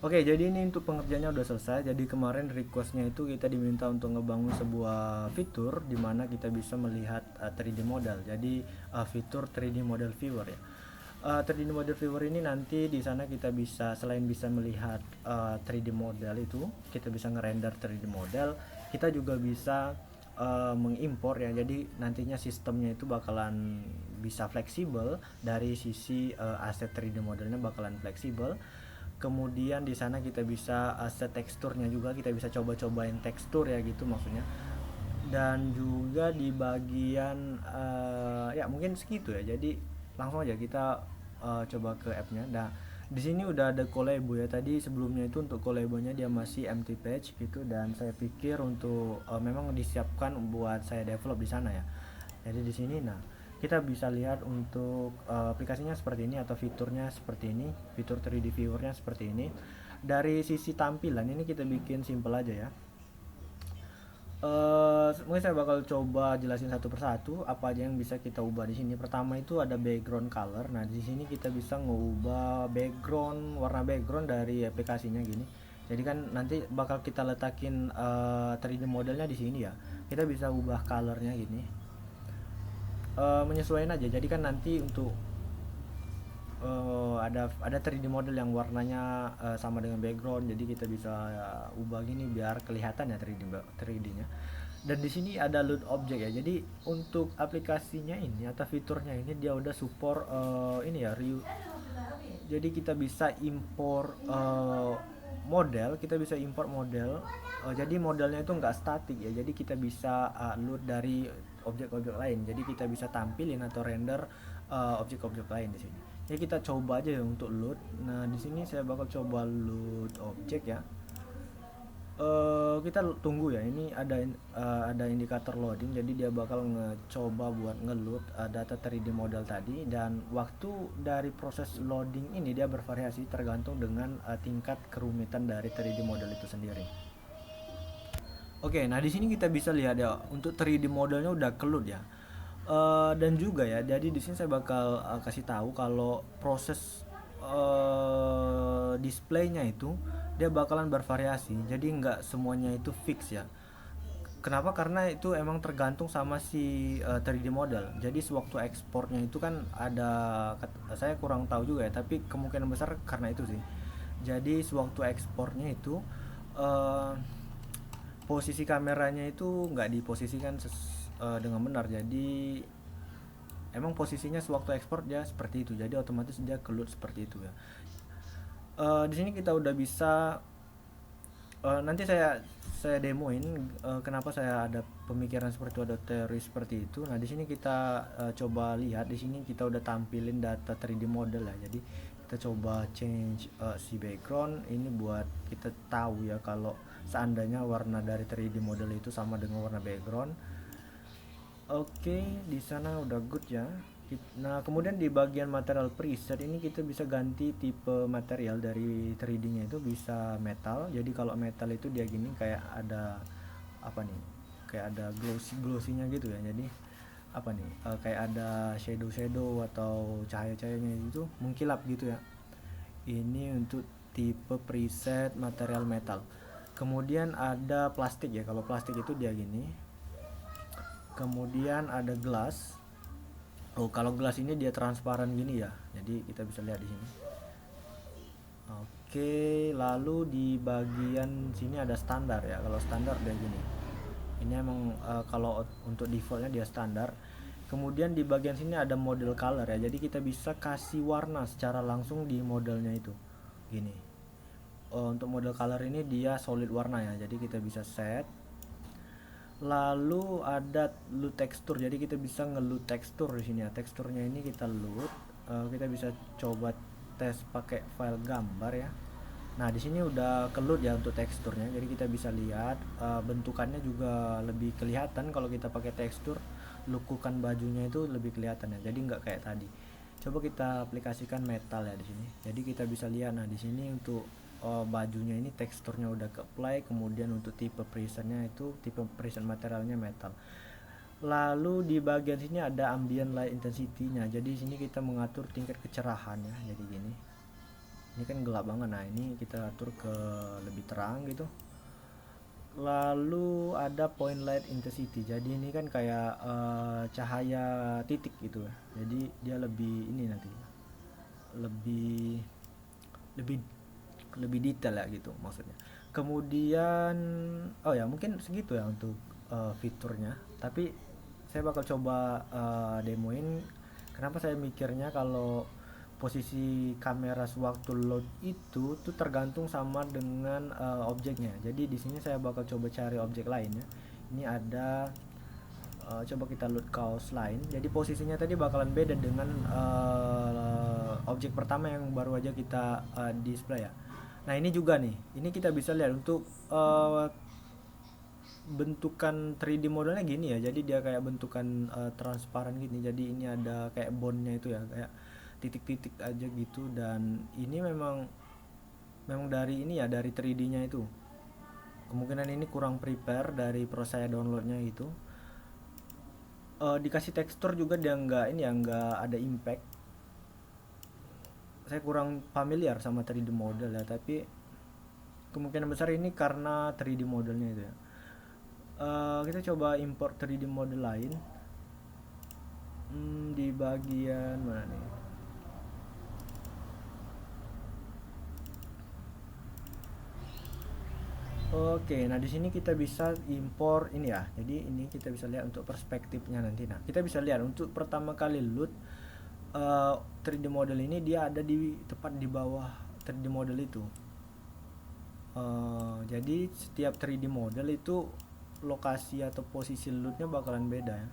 Oke, jadi ini untuk pengerjaannya udah selesai. Jadi kemarin requestnya itu kita diminta untuk ngebangun sebuah fitur di mana kita bisa melihat 3D model. Jadi fitur 3D model viewer ya. 3D model viewer ini nanti di sana kita bisa, selain bisa melihat 3D model itu, kita bisa ngerender 3D model, kita juga bisa mengimpor ya. Jadi nantinya sistemnya itu bakalan bisa fleksibel dari sisi aset 3D modelnya bakalan fleksibel. Kemudian di sana kita bisa set teksturnya juga, kita bisa coba-cobain tekstur ya gitu maksudnya. Dan juga di bagian ya mungkin segitu ya. Jadi langsung aja kita coba ke app-nya. Nah, di sini udah ada Collabo ya. Tadi sebelumnya itu untuk Collabo-nya dia masih empty page gitu, dan saya pikir untuk memang disiapkan buat saya develop di sana ya. Jadi di sini nah kita bisa lihat untuk aplikasinya seperti ini atau fiturnya seperti ini, fitur 3D viewernya seperti ini. Dari sisi tampilan ini kita bikin simple aja ya. Mungkin saya bakal coba jelasin satu persatu apa aja yang bisa kita ubah di sini. Pertama itu ada background color. Nah, di sini kita bisa ngubah background, warna background dari aplikasinya gini. Jadi kan nanti bakal kita letakin 3D modelnya di sini ya. Kita bisa ubah colornya gini. Menyesuaikan aja. Jadi kan nanti untuk ada 3D model yang warnanya sama dengan background, jadi kita bisa ubah gini biar kelihatan ya 3D-nya. Dan di sini ada load object ya. Jadi untuk aplikasinya ini atau fiturnya ini dia udah support ini ya, jadi kita bisa impor model, kita bisa import model. Jadi modelnya itu nggak statik ya. Jadi kita bisa load dari objek-objek lain. Jadi kita bisa tampilin atau render objek-objek lain di sini. Jadi kita coba aja ya untuk load. Nah, di sini saya bakal coba load objek ya. Kita tunggu ya, ini ada indikator loading, jadi dia bakal ngecoba buat ngeload data 3D model tadi, dan waktu dari proses loading ini dia bervariasi tergantung dengan tingkat kerumitan dari 3D model itu sendiri. Oke, nah di sini kita bisa lihat ya untuk 3D modelnya udah keload ya. Dan juga ya, jadi di sini saya bakal kasih tahu kalau proses displaynya itu dia bakalan bervariasi. Jadi nggak semuanya itu fix ya. Kenapa? Karena itu emang tergantung sama si 3D model. Jadi sewaktu ekspornya itu kan ada, saya kurang tahu juga ya, tapi kemungkinan besar karena itu sih. Jadi sewaktu ekspornya itu eh, posisi kameranya itu nggak diposisikan dengan benar. Jadi emang posisinya sewaktu ekspor dia seperti itu. Jadi otomatis dia keluar seperti itu ya. Di sini kita udah bisa nanti saya demoin kenapa saya ada pemikiran seperti itu, ada teori seperti itu. Nah, di sini kita coba lihat, di sini kita udah tampilin data 3D model ya. Jadi kita coba change si background ini buat kita tahu ya kalau seandainya warna dari 3D model itu sama dengan warna background. Oke, di sana udah good ya. Nah, kemudian di bagian material preset ini kita bisa ganti tipe material dari 3D-nya itu bisa metal. Jadi kalau metal itu dia gini kayak ada apa nih? Kayak ada glossy-glossy-nya gitu ya. Jadi apa nih? Kayak ada shadow-shadow atau cahaya-cahayanya itu mengkilap gitu ya. Ini untuk tipe preset material metal. Kemudian ada plastik ya. Kalau plastik itu dia gini. Kemudian ada gelas. Oh, kalau gelas ini dia transparan gini ya. Jadi kita bisa lihat di sini. Oke, lalu di bagian sini ada standar ya. Kalau standar dia gini. Ini emang kalau untuk defaultnya dia standar. Kemudian di bagian sini ada model color ya. Jadi kita bisa kasih warna secara langsung di modelnya itu. Gini. Untuk model color ini dia solid warna ya. Jadi kita bisa set. Lalu ada load tekstur, jadi kita bisa ngeload tekstur di sini ya. Teksturnya ini kita load. Kita bisa coba tes pakai file gambar ya. Nah, di sini udah keload ya untuk teksturnya, jadi kita bisa lihat bentukannya juga lebih kelihatan kalau kita pakai tekstur. Lukukan bajunya itu lebih kelihatan ya, jadi nggak kayak tadi. Coba kita aplikasikan metal ya di sini. Jadi kita bisa lihat, nah di sini untuk bajunya ini teksturnya udah ke apply, kemudian untuk tipe presetnya itu tipe preset materialnya metal. Lalu di bagian sini ada ambient light intensity-nya. Jadi di sini kita mengatur tingkat kecerahan ya. Jadi gini. Ini kan gelap banget. Nah, ini kita atur ke lebih terang gitu. Lalu ada point light intensity. Jadi ini kan kayak cahaya titik gitu ya. Jadi dia lebih ini nanti lebih lebih lebih detail ya gitu maksudnya. Kemudian oh ya mungkin segitu ya untuk fiturnya. Tapi saya bakal coba demoin kenapa saya mikirnya kalau posisi kamera sewaktu load itu tuh tergantung sama dengan objeknya. Jadi di sini saya bakal coba cari objek lain ya. Ini ada coba kita load kaos lain. Jadi posisinya tadi bakalan beda dengan objek pertama yang baru aja kita display ya. Nah ini juga nih, ini kita bisa lihat untuk bentukan 3D modelnya gini ya. Jadi dia kayak bentukan transparan gini. Jadi ini ada kayak bondnya itu ya, kayak titik-titik aja gitu. Dan ini memang dari ini ya, dari 3D-nya itu. Kemungkinan ini kurang prepare dari proses saya downloadnya itu. Dikasih tekstur juga dia nggak ini ya, nggak ada impact. Saya kurang familiar sama 3D model ya, tapi kemungkinan besar ini karena 3D modelnya itu ya. Kita coba import 3D model lain. Di bagian mana nih? Oke, nah di sini kita bisa import ini ya. Jadi ini kita bisa lihat untuk perspektifnya nanti. Nah, kita bisa lihat untuk pertama kali load 3D model ini dia ada di tepat di bawah 3D model itu. Jadi setiap 3D model itu lokasi atau posisi loadnya bakalan beda ya.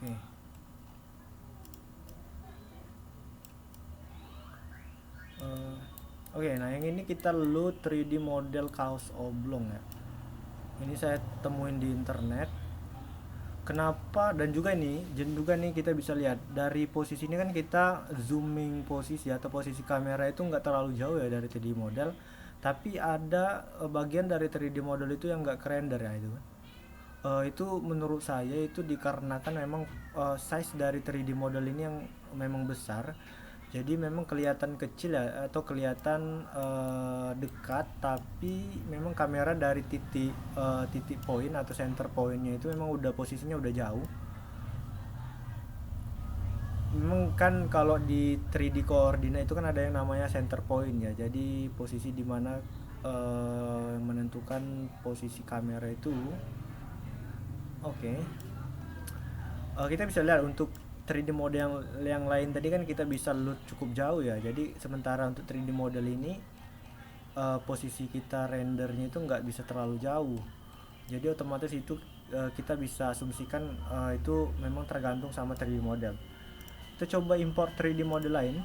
Oke. Oke, nah yang ini kita load 3D model kaos oblong ya. Ini saya temuin di internet. Kenapa? Dan juga nih kita bisa lihat dari posisi ini kan kita zooming posisi atau posisi kamera itu nggak terlalu jauh ya dari 3D model. Tapi ada bagian dari 3D model itu yang nggak kerender ya itu kan. Itu menurut saya itu dikarenakan memang size dari 3D model ini yang memang besar. Jadi memang kelihatan kecil ya atau kelihatan dekat, tapi memang kamera dari titik point atau center pointnya itu memang udah posisinya udah jauh. Memang kan kalau di 3D coordinate itu kan ada yang namanya center point ya. Jadi posisi dimana menentukan posisi kamera itu. Oke. Kita bisa lihat untuk 3D model yang lain tadi kan kita bisa load cukup jauh ya. Jadi sementara untuk 3D model ini posisi kita rendernya itu nggak bisa terlalu jauh. Jadi otomatis itu kita bisa asumsikan itu memang tergantung sama 3D model. Kita coba import 3D model lain.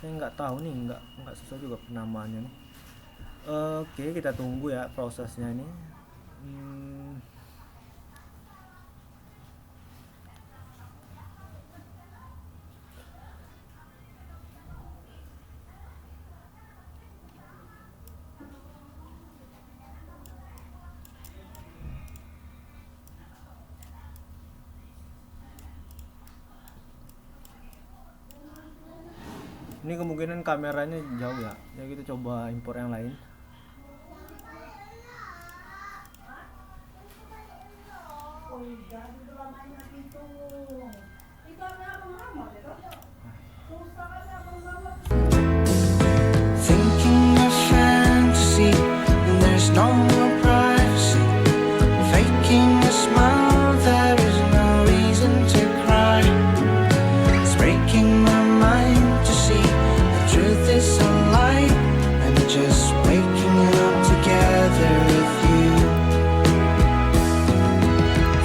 Saya nggak tahu nih, nggak sesuai juga penamaannya nih. Oke, kita tunggu ya prosesnya ini. Ini kemungkinan kameranya jauh ya. Ya kita coba import yang lain. Thinking of fantasy, and there's no more privacy. Faking a smile, there is no reason to cry. It's breaking my mind to see the truth is a lie. I'm just waking up together with you.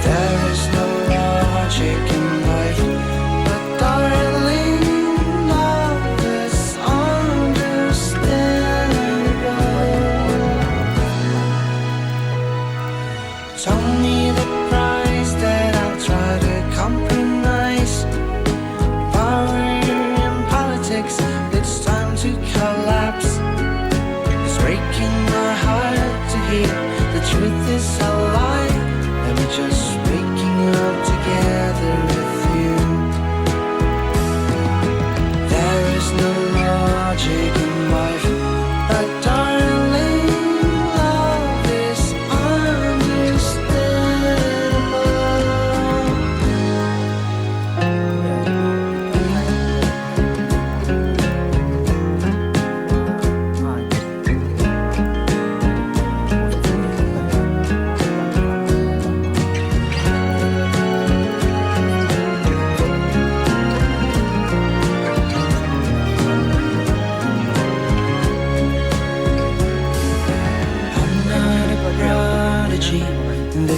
There is no logic in my no logic in my